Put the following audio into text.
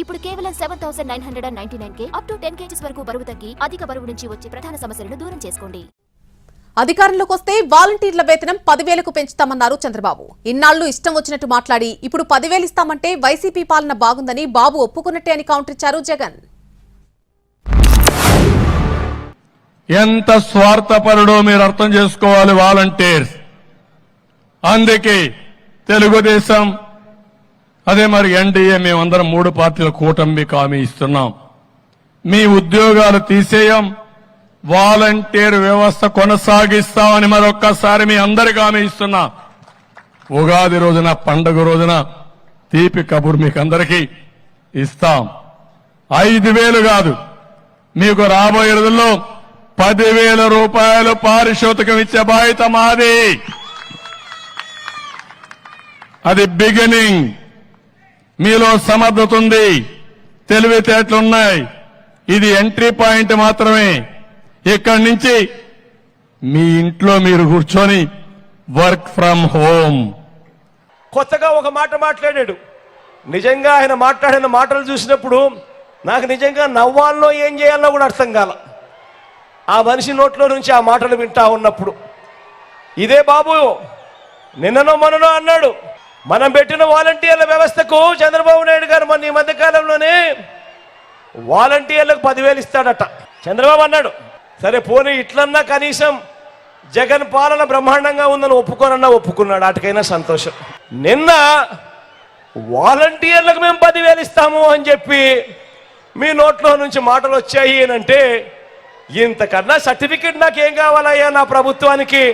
ఇప్పుడు కేవలం 7,999 up to 10 kgs వరకు బరువు తగ్గి అధిక బరువు నుంచి వచ్చే ప్రధాన సమస్యలను దూరం చేసుకోండి. అధికారంలోకి వస్తే వాలంటీర్ల వేతనం 10,000కు పెంచుతామన్నారు చంద్రబాబు. ఇన్నాళ్లు ఇష్టం వచ్చినట్టు మాట్లాడి ఇప్పుడు 10,000 ఇస్తామంటే వైసీపీ పాలన బాగుందని బాబు ఒప్పుకున్నట్టే అని కౌంటర్ ఇచ్చారు జగన్. ఎంత స్వార్థపరుడో మీరు అర్థం చేసుకోవాలి వాలంటీర్స్. అందుకే తెలుగుదేశం అదే మరి ఎన్డీఏ మేమందరం 3 పార్టీల కూటమి హామీ ఇస్తున్నాం. మీ ఉద్యోగాలు తీసేయం, వాలంటీర్ వ్యవస్థ కొనసాగిస్తామని మరొక్కసారి మీ అందరికీ హామీ ఇస్తున్నా. ఉగాది రోజున పండుగ రోజున తీపి కబుర్ మీకు అందరికీ ఇస్తాం. 5,000 కాదు, మీకు రాబోయే రోజుల్లో 10,000 రూపాయలు పారితోషికం ఇచ్చే బాధ్యత మాది. అది బిగినింగ్. మీలో సమర్థత ఉంది, తెలివితేటలున్నాయి. ఇది ఎంట్రీ పాయింట్ మాత్రమే. ఇక్కడి నుంచి మీ ఇంట్లో మీరు కూర్చొని వర్క్ ఫ్రమ్ హోమ్. కొత్తగా ఒక మాట మాట్లాడాడు. నిజంగా ఆయన మాట్లాడిన మాటలు చూసినప్పుడు నాకు నిజంగా నవ్వాల్లో ఏం చేయాలో కూడా అర్థం కాల. ఆ మనిషి నోట్లో నుంచి ఆ మాటలు వింటా ఉన్నప్పుడు ఇదే బాబు నిన్ననో మొన్ననో అన్నాడు, మనం పెట్టిన వాలంటీర్ల వ్యవస్థకు చంద్రబాబు నాయుడు గారు మొన్న ఈ మధ్యకాలంలోనే వాలంటీర్లకు 10,000 ఇస్తాడట. చంద్రబాబు అన్నాడు, సరే పోనీ ఇట్లన్నా కనీసం జగన్ పాలన బ్రహ్మాండంగా ఉందని ఒప్పుకున్నాడు. వాటికైనా సంతోషం. నిన్న వాలంటీర్లకు మేము 10,000 ఇస్తాము అని చెప్పి మీ నోట్లో నుంచి మాటలు వచ్చాయి అంటే ఇంతకన్నా సర్టిఫికెట్ నాకేం కావాలయ్యా నా ప్రభుత్వానికి.